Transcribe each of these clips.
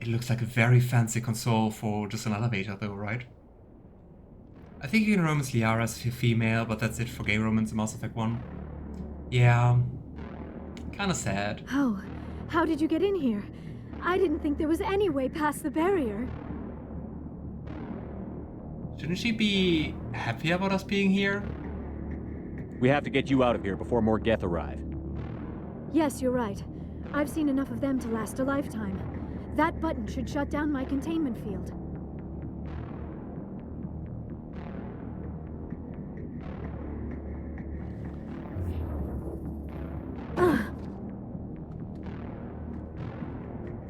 It looks like a very fancy console for just an elevator though, right? I think you can roam as Liara as a female, but that's it for gay romance in Mass Effect 1. Yeah, kinda sad. How did you get in here? I didn't think there was any way past the barrier. Shouldn't she be happy about us being here? We have to get you out of here before more Geth arrive. Yes, you're right. I've seen enough of them to last a lifetime. That button should shut down my containment field.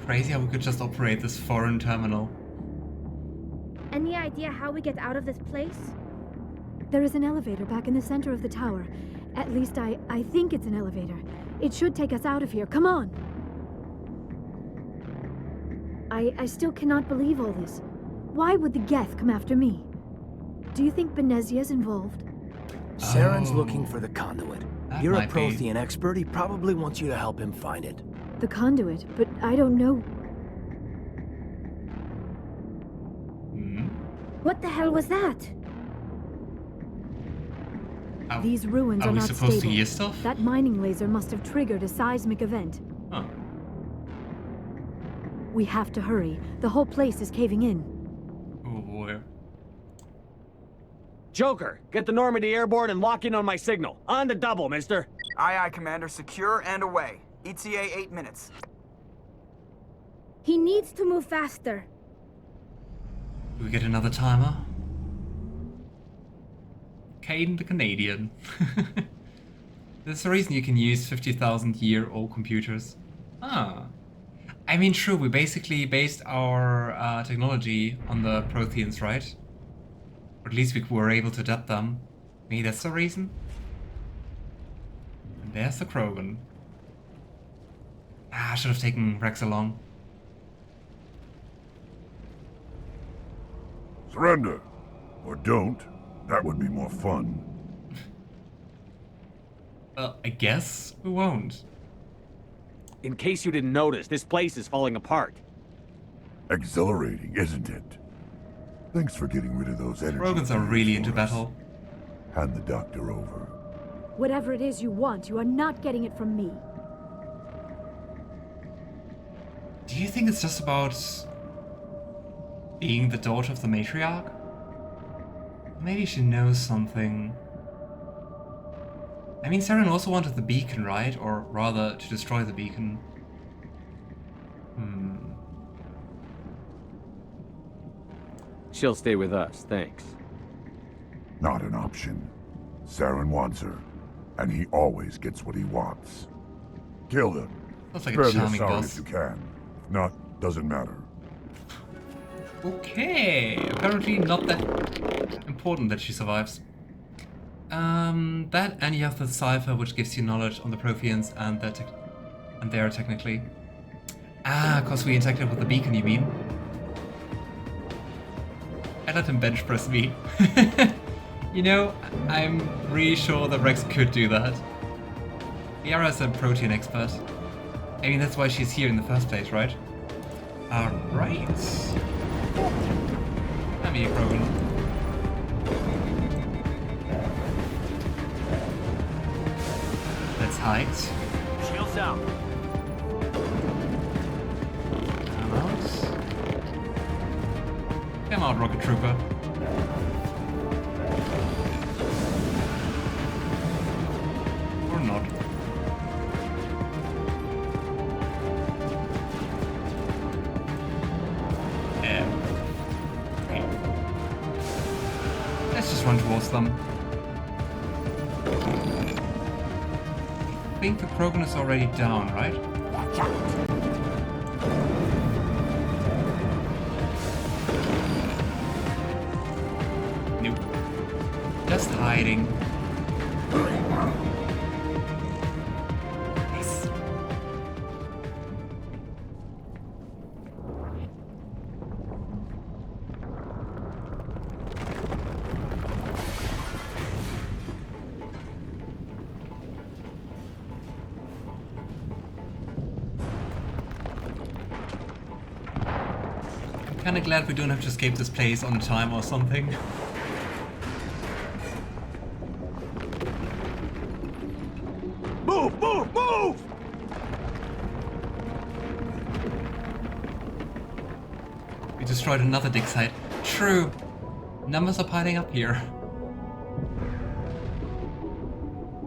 Crazy how we could just operate this foreign terminal. Any idea how we get out of this place? There is an elevator back in the center of the tower. At least I think it's an elevator. It should take us out of here. Come on! I still cannot believe all this. Why would the Geth come after me? Do you think Benezia's involved? Saren's looking for the conduit. You're a might be. Promethian expert. He probably wants you to help him find it. The conduit, but I don't know. What the hell was that? These ruins Are are we not supposed stable. to hear stuff? That mining laser must have triggered a seismic event. Huh. We have to hurry. The whole place is caving in. Oh boy. Joker, get the Normandy airborne and lock in on my signal. On the double, mister. Aye, aye, Commander. Secure and away. ETA 8 minutes. He needs to move faster. Do we get another timer? Kaiden the Canadian. There's a reason you can use 50,000-year-old computers. Ah. I mean, true, we basically based our technology on the Promethians, right? Or at least we were able to adapt them. Maybe that's the reason? And there's the Krogan. Ah, I should have taken Rex along. Surrender. Or don't. That would be more fun. Well, I guess we won't. In case you didn't notice, this place is falling apart. Exhilarating, isn't it? Thanks for getting rid of those energy. Krogans are really into for us. battle. Hand the doctor over. Whatever it is you want, you are not getting it from me. Do you think it's just about being the daughter of the matriarch? Maybe she knows something. I mean, Saren also wanted the beacon, right? Or rather, to destroy the beacon. She'll stay with us, thanks. Not an option. Saren wants her, and he always gets what he wants. Kill him. Looks like Spare a the charming Asari boss. if you can. If not, doesn't matter. Okay, apparently not that important that she survives. That and you have the cipher, which gives you knowledge on the Promethians and they are technically. Ah, cause we interacted with the beacon, you mean? I let him bench press me. You know, I'm really sure that Rex could do that. Liara is a protein expert. I mean, that's why she's here in the first place, right? Alright. Come here, Krogan. Let's hide. Shields out. Come out. Come out, Rocket Trooper. Or not. Okay. Let's just run towards them. I think the Krogan is already down, right? Nope. Just hiding. Nice. Kinda glad we don't have to escape this place on time or something. Move! Move! Move! We destroyed another dig site. True. Numbers are piling up here.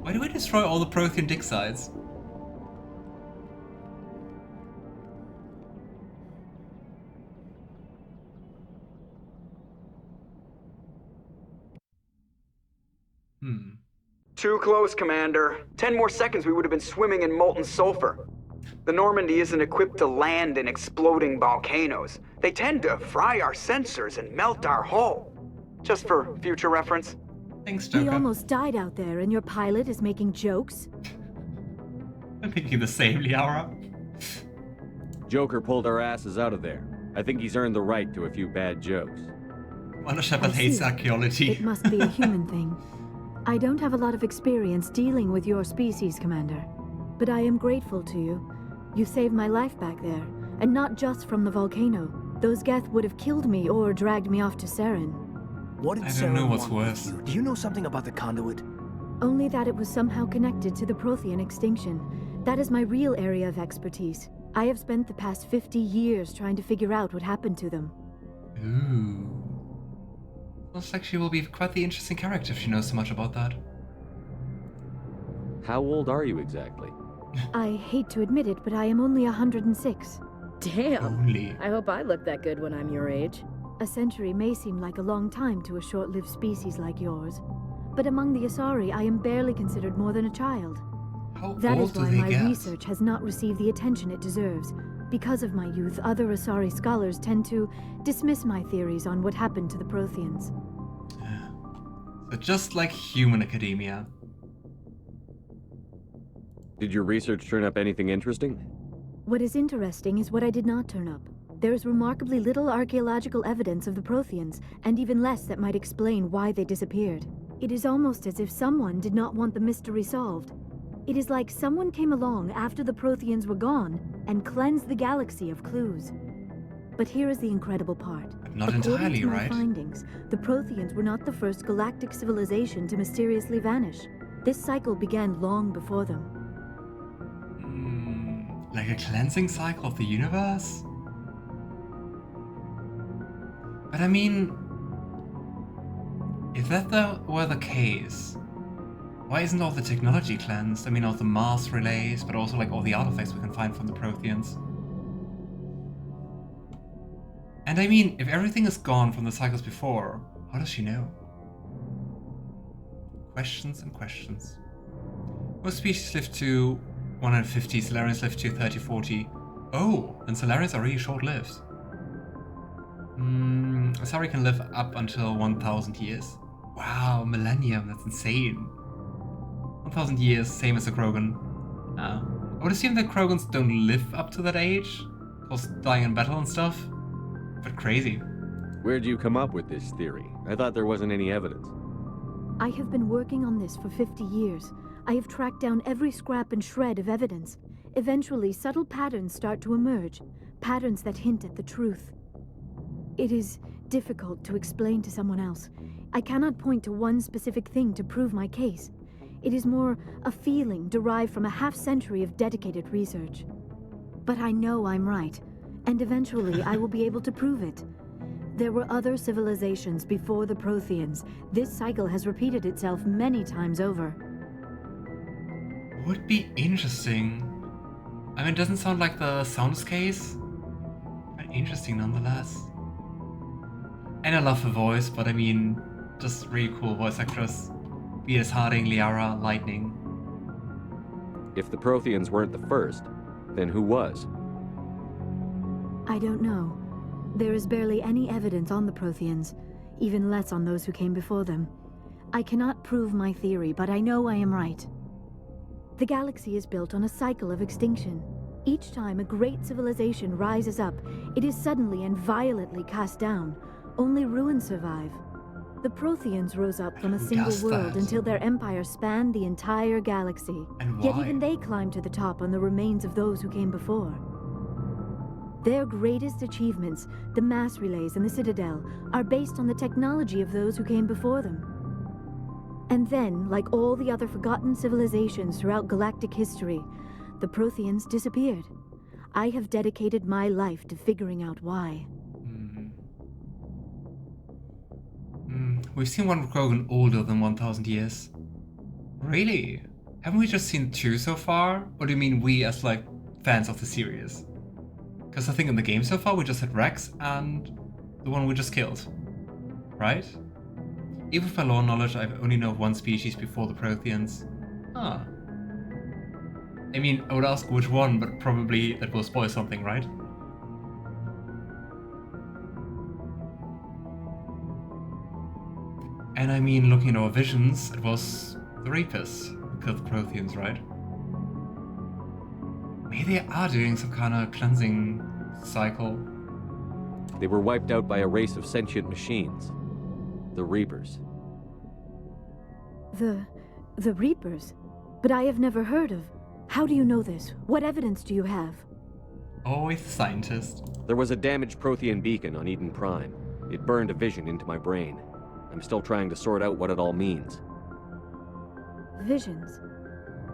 Why do we destroy all the Prothean dig sites? Too close, Commander. 10 more seconds we would have been swimming in molten sulfur. The Normandy isn't equipped to land in exploding volcanoes. They tend to fry our sensors and melt our hull. Just for future reference. Thanks, We Joker. almost died out there, and your pilot is making jokes? I'm thinking the same, Liara. Joker pulled our asses out of there. I think he's earned the right to a few bad jokes. Wonder Shepard I hates see. archaeology. It must be a human thing. I don't have a lot of experience dealing with your species, Commander. But I am grateful to you. You saved my life back there, and not just from the volcano. Those Geth would have killed me or dragged me off to Saren. What did I don't know Saren what's want with worse. you? Do you know something about the conduit? Only that it was somehow connected to the Prothean extinction. That is my real area of expertise. I have spent the past 50 years trying to figure out what happened to them. Ooh. Looks like she will be quite the interesting character if she knows so much about that. How old are you exactly? I hate to admit it, but I am only 106. Damn. Only. I hope I look that good when I'm your age. A century may seem like a long time to a short-lived species like yours, but among the Asari, I am barely considered more than a child. How That old is do why they my get? research has not received the attention it deserves. Because of my youth, other Asari scholars tend to dismiss my theories on what happened to the Protheans. So just like human academia. Did your research turn up anything interesting? What is interesting is what I did not turn up. There is remarkably little archaeological evidence of the Protheans, and even less that might explain why they disappeared. It is almost as if someone did not want the mystery solved. It is like someone came along after the Protheans were gone and cleansed the galaxy of clues. But here is the incredible part. Not According entirely, to my right? findings, the Protheans were not the first galactic civilization to mysteriously vanish. This cycle began long before them. Like a cleansing cycle of the universe? But I mean, if that were the case, why isn't all the technology cleansed? I mean, all the mass relays, but also like all the artifacts we can find from the Protheans. And I mean, if everything is gone from the cycles before, how does she know? Questions and questions. Most species live to 150, Salarians live to 30, 40. Oh, and Salarians are really short-lived. Asari can live up until 1,000 years. Wow, millennium, that's insane. 1,000 years, same as the Krogan. I would assume that Krogans don't live up to that age, cause dying in battle and stuff. But crazy. Where'd you come up with this theory? I thought there wasn't any evidence. I have been working on this for 50 years. I have tracked down every scrap and shred of evidence. Eventually, subtle patterns start to emerge, patterns that hint at the truth. It is difficult to explain to someone else. I cannot point to one specific thing to prove my case. It is more a feeling derived from a half-century of dedicated research. But I know I'm right, and eventually I will be able to prove it. There were other civilizations before the Protheans. This cycle has repeated itself many times over. Would be interesting. I mean, it doesn't sound like the Sounds case, but interesting nonetheless. And I love her voice, but I mean, just really cool voice actress. Beatrice Harding, Liara, Lightning. If the Protheans weren't the first, then who was? I don't know. There is barely any evidence on the Protheans, even less on those who came before them. I cannot prove my theory, but I know I am right. The galaxy is built on a cycle of extinction. Each time a great civilization rises up, it is suddenly and violently cast down. Only ruins survive. The Protheans rose up from a Who single does world that? until their empire spanned the entire galaxy. And Yet why? even they climbed to the top on the remains of those who came before. Their greatest achievements, the mass relays and the Citadel, are based on the technology of those who came before them. And then, like all the other forgotten civilizations throughout galactic history, the Promethians disappeared. I have dedicated my life to figuring out why. We've seen one Krogan older than 1,000 years. Really? Haven't we just seen 2 so far? Or do you mean we as, like, fans of the series? Because I think in the game so far we just had Rex and the one we just killed. Right? Even with my lore knowledge, I only know of one species before the Promethians. Huh. I mean, I would ask which one, but probably that will spoil something, right? And I mean, looking at our visions, it was the Reapers who killed the Promethians, right? Maybe they are doing some kind of cleansing cycle. They were wiped out by a race of sentient machines. The Reapers. The Reapers? But I have never heard of. How do you know this? What evidence do you have? Always the scientist. There was a damaged Prothean beacon on Eden Prime. It burned a vision into my brain. I'm still trying to sort out what it all means. Visions.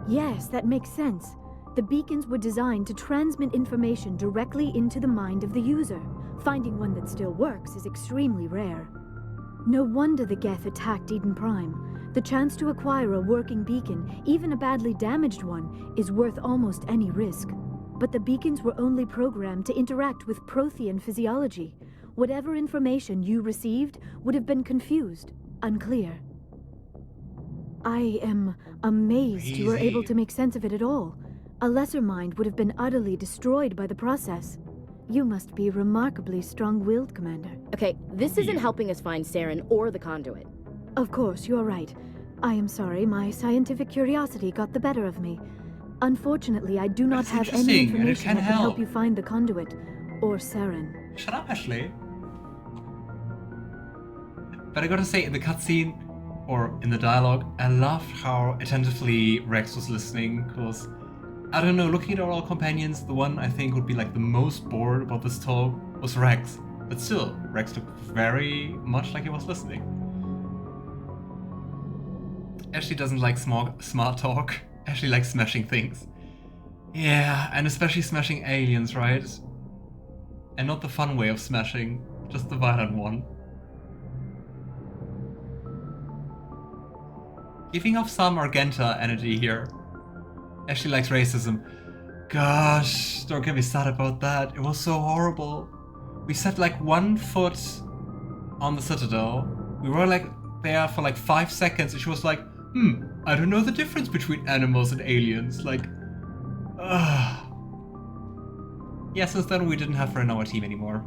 Yes, that makes sense. The beacons were designed to transmit information directly into the mind of the user. Finding one that still works is extremely rare. No wonder the Geth attacked Eden Prime. The chance to acquire a working beacon, even a badly damaged one, is worth almost any risk. But the beacons were only programmed to interact with Prothean physiology. Whatever information you received would have been confused, unclear. I am amazed you were able to make sense of it at all. A lesser mind would have been utterly destroyed by the process. You must be remarkably strong-willed, Commander. Okay, this isn't helping us find Saren or the conduit. Of course, you're right. I am sorry, my scientific curiosity got the better of me. Unfortunately, I do not have any information that can help you find the conduit, or Saren. Shut up, Ashley. But I gotta say, in the cutscene, or in the dialogue, I loved how attentively Rex was listening, because, I don't know, looking at all our companions, the one I think would be like the most bored about this talk was Rex. But still, Rex looked very much like he was listening. Ashley doesn't like smart talk. Ashley likes smashing things. Yeah, and especially smashing aliens, right? And not the fun way of smashing, just the violent one. Giving off some Argenta energy here. Ashley likes racism. Gosh, don't get me started about that. It was so horrible. We set like 1 foot on the Citadel. We were like there for like 5 seconds and she was like, I don't know the difference between animals and aliens. Like, yeah, since then we didn't have her in our team anymore.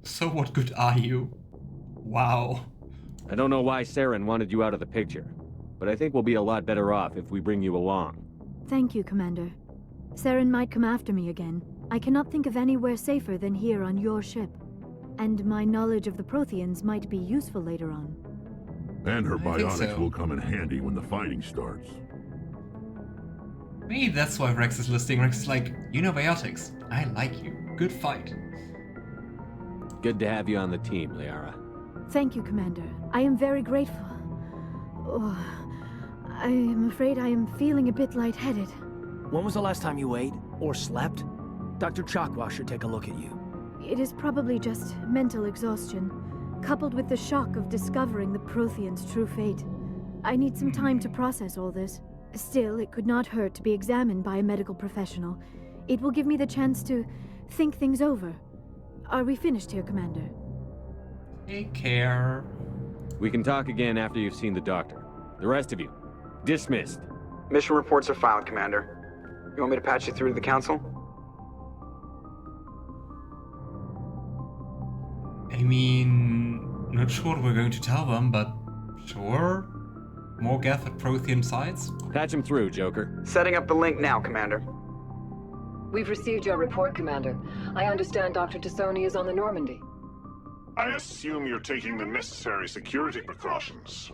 So what good are you? Wow. I don't know why Saren wanted you out of the picture, but I think we'll be a lot better off if we bring you along. Thank you, Commander. Saren might come after me again. I cannot think of anywhere safer than here on your ship. And my knowledge of the Promethians might be useful later on. And her I think biotics so. will come in handy when the fighting starts. Maybe that's why Rex is listening. Rex is like, you know biotics. I like you. Good fight. Good to have you on the team, Liara. Thank you, Commander. I am very grateful. Oh, I am afraid I am feeling a bit lightheaded. When was the last time you ate? Or slept? Dr. Chakwa should take a look at you. It is probably just mental exhaustion, coupled with the shock of discovering the Protheans' true fate. I need some time to process all this. Still, it could not hurt to be examined by a medical professional. It will give me the chance to think things over. Are we finished here, Commander? Take care. We can talk again after you've seen the doctor. The rest of you, dismissed. Mission reports are filed, Commander. You want me to patch you through to the Council? I mean, not sure what we're going to tell them, but sure. More Geth at Prothean sites? Patch him through, Joker. Setting up the link now, Commander. We've received your report, Commander. I understand Dr. Tassoni is on the Normandy. I assume you're taking the necessary security precautions.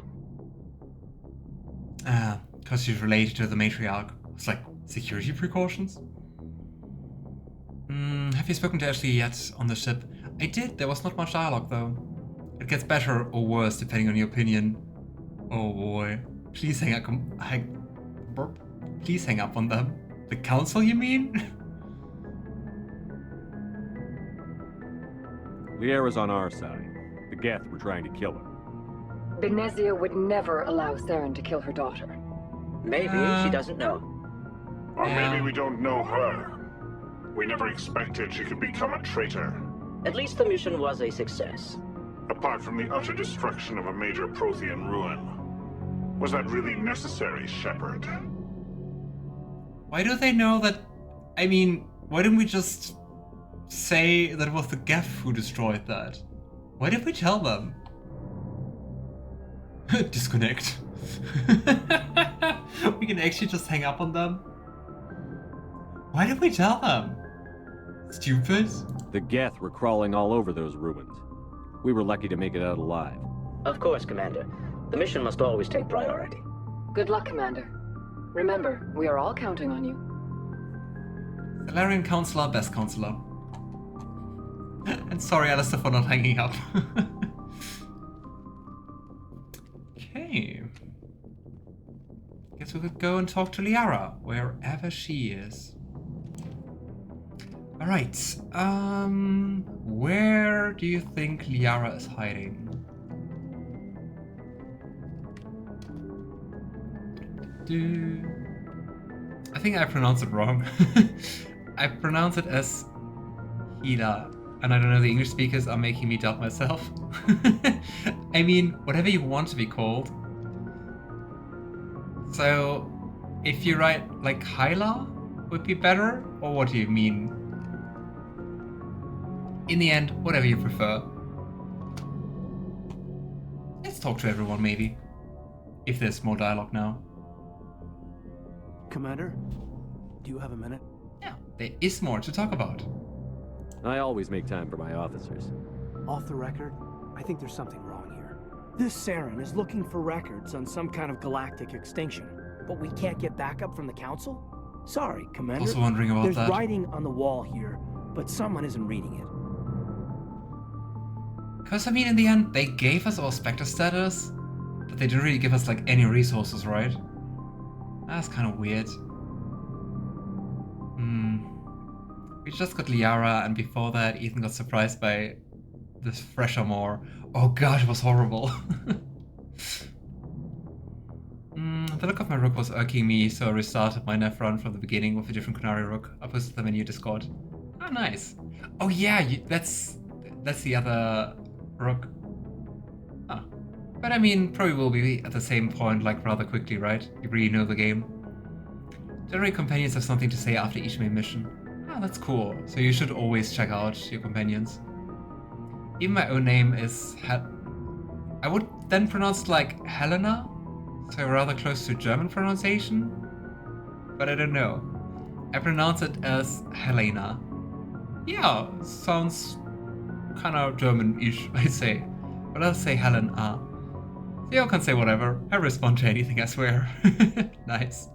Because she's related to the matriarch. It's like Security precautions? Have you spoken to Ashley yet on the ship? I did. There was not much dialogue though. It gets better or worse depending on your opinion. Oh boy. Please hang up. Please hang up on them. The council, you mean? Liara's on our side. The Geth were trying to kill her. Benezia would never allow Saren to kill her daughter. Maybe she doesn't know. Or maybe we don't know her. We never expected she could become a traitor. At least the mission was a success. Apart from the utter destruction of a major Prothean ruin. Was that really necessary, Shepard? Why do they know that? I mean, why didn't we just say that it was the Geth who destroyed that? Why did we tell them? Disconnect. We can actually just hang up on them? Why did we tell them? Stupid. The Geth were crawling all over those ruins. We were lucky to make it out alive. Of course, Commander. The mission must always take priority. Good luck, Commander. Remember, we are all counting on you. Salarian counselor, best counselor. And sorry, Alistair, for not hanging up. Okay. Guess we could go and talk to Liara, wherever she is. Alright, where do you think Liara is hiding? I think I pronounced it wrong. I pronounce it as Hila, and I don't know, the English speakers are making me doubt myself. I mean, whatever you want to be called. So, if you write like Hyla would be better, or what do you mean? In the end, whatever you prefer. Let's talk to everyone, maybe. If there's more dialogue now. Commander, do you have a minute? Yeah, there is more to talk about. I always make time for my officers. Off the record, I think there's something wrong here. This Saren is looking for records on some kind of galactic extinction, but we can't get backup from the Council? Sorry, Commander. Also wondering about that. There's writing on the wall here, but someone isn't reading it. Because, I mean, in the end, they gave us our Spectre status, but they didn't really give us, like, any resources, right? That's kind of weird. We just got Liara, and before that, Ethan got surprised by this fresher more. Oh god, it was horrible. The look of my rook was irking me, so I restarted my nav run from the beginning with a different Canary rook. I posted them in your Discord. Oh, nice. Oh yeah, that's the other rook. Ah. But I mean, probably will be at the same point, like, rather quickly, right? You really know the game. Generally, companions have something to say after each main mission. Ah, that's cool. So you should always check out your companions. Even my own name is I would then pronounce it like Helena, so rather close to German pronunciation. But I don't know. I pronounce it as Helena. Yeah, sounds kind of German-ish, I'd say. But I'll say Helena. So you can say whatever. I respond to anything, I swear. Nice.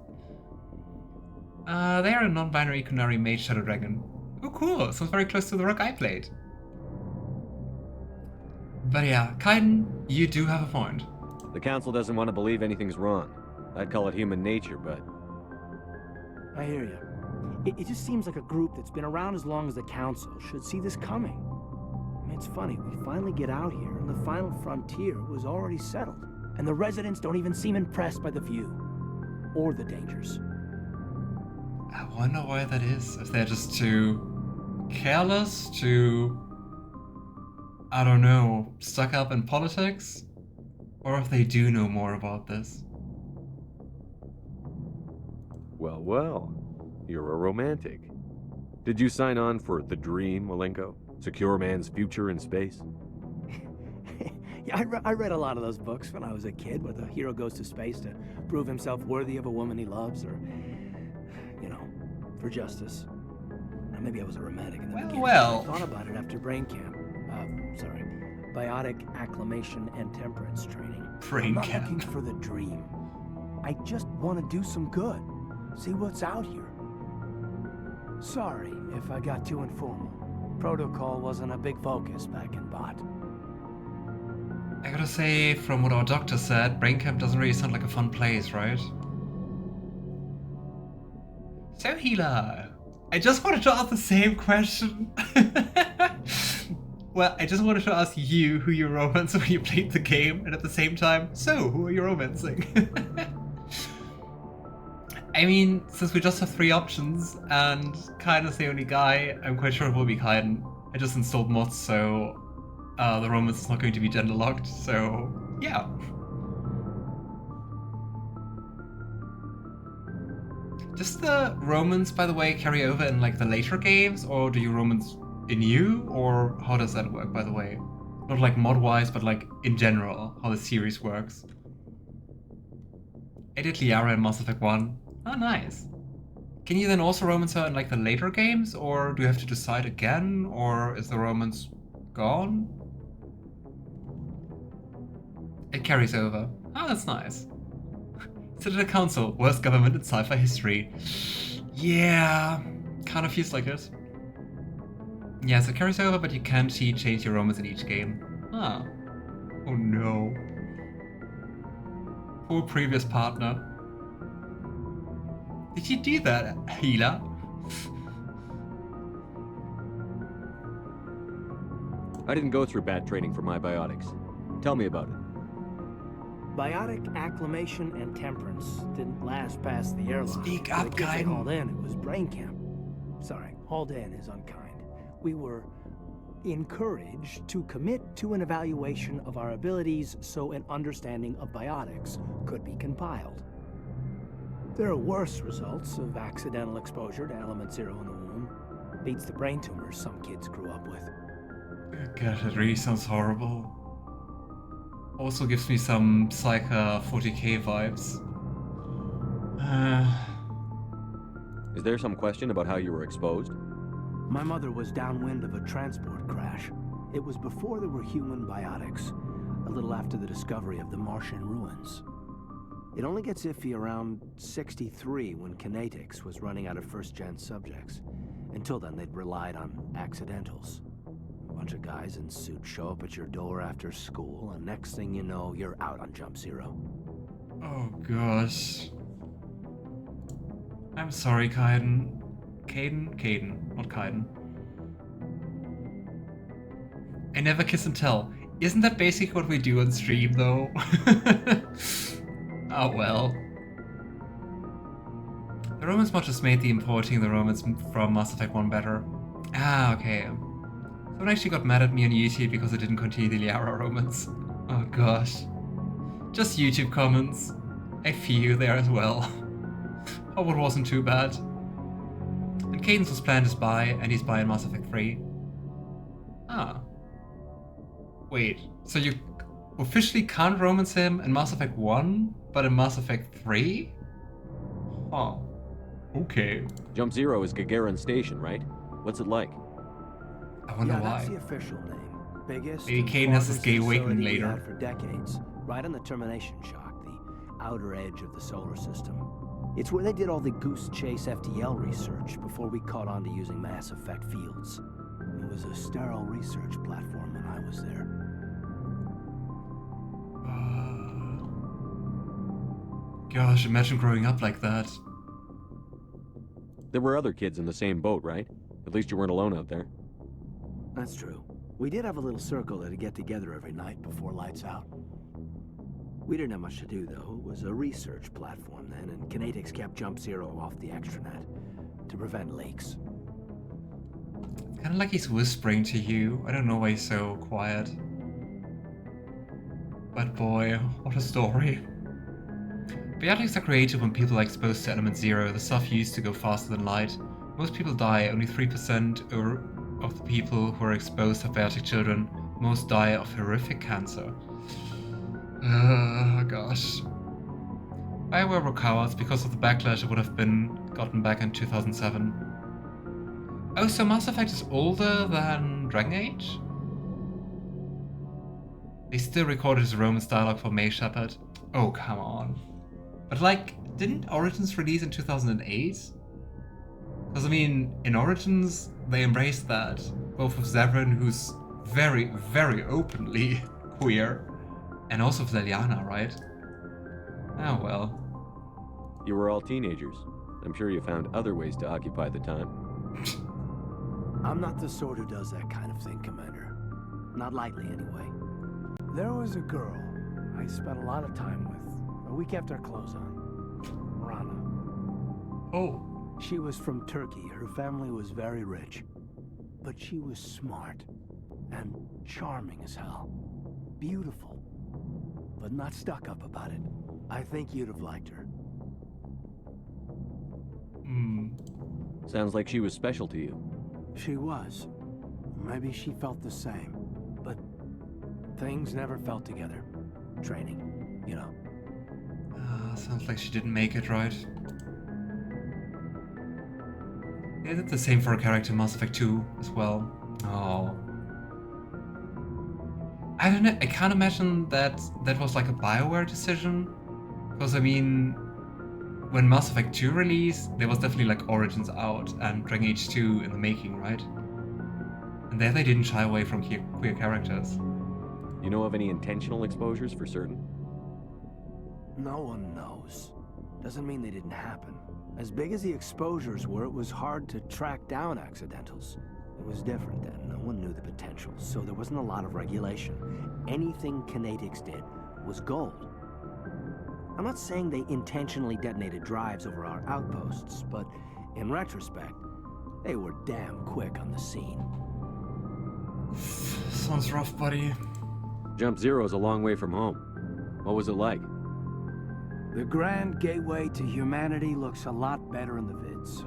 They are a non-binary Kunari mage Shadow Dragon. Oh cool, sounds very close to the rook I played. But yeah, Kaiden, you do have a point. The Council doesn't want to believe anything's wrong. I'd call it human nature, but... I hear you. It just seems like a group that's been around as long as the Council should see this coming. I mean, it's funny, we finally get out here, and the final frontier was already settled. And the residents don't even seem impressed by the view. Or the dangers. I wonder why that is. If they're just too careless, too, I don't know, stuck up in politics? Or if they do know more about this. Well, well. You're a romantic. Did you sign on for the dream, Malenko? Secure man's future in space? Yeah, I read a lot of those books when I was a kid, where the hero goes to space to prove himself worthy of a woman he loves, or, you know, for justice. Now, maybe I was a romantic in the beginning. Well. I thought about it after brain camp. Biotic acclimation and temperance training. Brain I'm not camp. looking for the dream. I just want to do some good. See what's out here. Sorry if I got too informal. Protocol wasn't a big focus back in Bot. I gotta say, from what our doctor said, brain camp doesn't really sound like a fun place, right? So, Healer, I just wanted to ask the same question. Well, I just wanted to ask you who you romanced when you played the game, and at the same time, so, who are you romancing? I mean, since we just have 3 options, and Kaiden's the only guy, I'm quite sure it will be Kaiden. I just installed mods, so the romance is not going to be gender locked, so yeah. Does the romance, by the way, carry over in like the later games, or do you romance in you, or how does that work, by the way? Not like mod-wise, but like in general, how the series works. I did Liara in Mass Effect 1. Oh, nice. Can you then also romance her in like the later games, or do you have to decide again, or is the romance gone? It carries over. Oh, that's nice. Citadel Council, worst government in sci-fi history. Yeah, kind of feels like it. Yeah, so it carries over, but you can't change your romance in each game. Ah. Oh no. Poor previous partner. Did you do that, Healer? I didn't go through bat training for my biotics. Tell me about it. Biotic acclimation and temperance didn't last past the airlock. Speak up, Kaiden. Hauled in, it was brain camp. Sorry, hauled in is unkind. We were encouraged to commit to an evaluation of our abilities so an understanding of biotics could be compiled. There are worse results of accidental exposure to element 0 in the womb. Beats the brain tumors some kids grew up with. God, that really sounds horrible. Also gives me some Psycha 40k vibes. Is there some question about how you were exposed? My mother was downwind of a transport crash. It was before there were human biotics, a little after the discovery of the Martian ruins. It only gets iffy around 63 when Kinetics was running out of first-gen subjects. Until then, they'd relied on accidentals. A bunch of guys in suits show up at your door after school, and next thing you know, you're out on Jump Zero. Oh gosh. I'm sorry, Kaiden. Kaiden, not Kaiden. I never kiss and tell. Isn't that basically what we do on stream, though? Oh well. The romance mod just made the importing the romance from Mass Effect 1 better. Ah, okay. Someone actually got mad at me on YouTube because I didn't continue the Liara romance. Oh gosh. Just YouTube comments. I feel you there as well. Oh, it wasn't too bad. And Cadence was planned as bi, and he's bi in Mass Effect 3. Ah. Wait, so you officially can't romance him in Mass Effect 1, but in Mass Effect 3? Oh. Okay. Jump Zero is Gagarin Station, right? What's it like? I wonder why. That's the official name. Biggest. Maybe Kaiden has his gay awakening facility we later. had for decades, right on the termination shock, the outer edge of the solar system. It's where they did all the Goose Chase FTL research before we caught on to using mass effect fields. It was a sterile research platform when I was there. Gosh, imagine growing up like that. There were other kids in the same boat, right? At least you weren't alone out there. That's true. We did have a little circle that'd get together every night before lights out. We didn't have much to do, though. It was a research platform then, and Kinetics kept Jump Zero off the extranet to prevent leaks. It's kind of like he's whispering to you. I don't know why he's so quiet. But boy, what a story. Biotics are created when people are exposed to element 0, the stuff used to go faster than light. Most people die, only 3% of the people who are exposed have biotic children. Most die of horrific cancer. Gosh. BioWare were cowards because of the backlash it would have been gotten back in 2007. Oh, so Mass Effect is older than Dragon Age? They still recorded his romance dialogue for Shepard. Oh, come on. But like, didn't Origins release in 2008? Because I mean, in Origins, they embraced that. Both with Zevran, who's very, very openly queer, and also with Liliana, right? Oh well. You were all teenagers. I'm sure you found other ways to occupy the time. I'm not the sort who does that kind of thing, Commander. Not lightly, anyway. There was a girl I spent a lot of time with, a week after our close on. Rana. Oh. She was from Turkey. Her family was very rich. But she was smart. And charming as hell. Beautiful. But not stuck up about it. I think you'd have liked her. Sounds like she was special to you. She was. Maybe she felt the same. But things never felt together. Training, you know. Sounds like she didn't make it, right? They did the same for a character in Mass Effect 2 as well. Oh. I don't know, I can't imagine that that was like a BioWare decision. Because I mean, when Mass Effect 2 released, there was definitely like Origins out and Dragon Age 2 in the making, right? And there they didn't shy away from queer characters. You know of any intentional exposures for certain? No one knows. Doesn't mean they didn't happen. As big as the exposures were, it was hard to track down accidentals. It was different then. No one knew the potential, so there wasn't a lot of regulation. Anything Kinetics did was gold. I'm not saying they intentionally detonated drives over our outposts, but in retrospect, they were damn quick on the scene. Sounds rough, buddy. Jump Zero's a long way from home. What was it like? The grand gateway to humanity looks a lot better in the vids.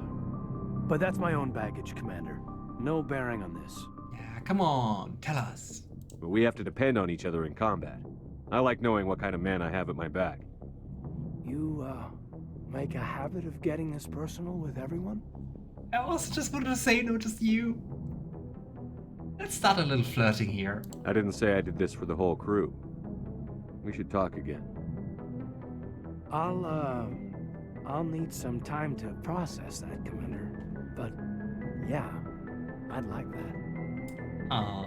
But that's my own baggage, Commander. No bearing on this. Yeah, come on, tell us. But we have to depend on each other in combat. I like knowing what kind of man I have at my back. You, make a habit of getting this personal with everyone? I also just wanted to say no, just you. Let's start a little flirting here. I didn't say I did this for the whole crew. We should talk again. I'll need some time to process that, Commander. But, yeah, I'd like that. Aww.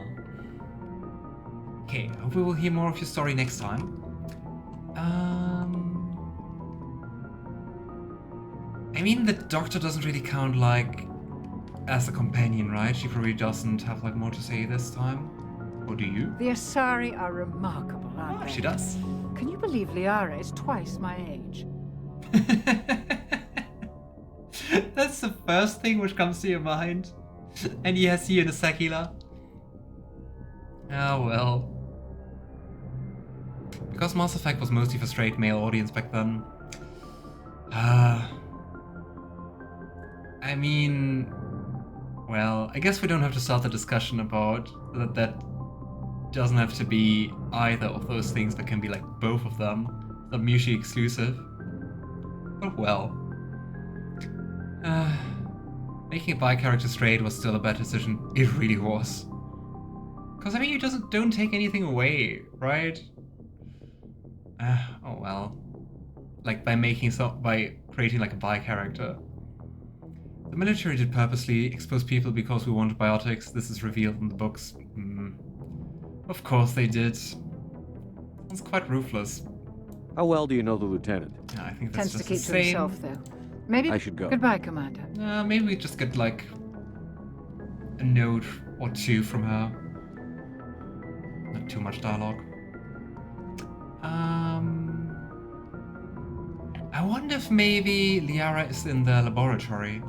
Okay, I hope we will hear more of your story next time. I mean, the Doctor doesn't really count, like, as a companion, right? She probably doesn't have, like, more to say this time. Or do you? The Asari are remarkable, aren't they? She does. Can you believe Liara is twice my age? That's the first thing which comes to your mind. And yes, you in a Sakila. Oh well. Because Mass Effect was mostly for straight male audience back then. I mean, well, I guess we don't have to start the discussion about that doesn't have to be either of those things, but can be like both of them. Not mutually exclusive. But well. Making a bi-character straight was still a bad decision. It really was. Because I mean, you don't take anything away, right? Oh well. Like by creating like a bi-character. The military did purposely expose people because we wanted biotics. This is revealed in the books. Of course they did. It's quite ruthless. How well do you know the lieutenant? I think that's Tends to just keep the to same. himself, though. Maybe. I should go. Goodbye, Commander. Maybe we just get like a note or two from her. Not too much dialogue. I wonder if maybe Liara is in the laboratory.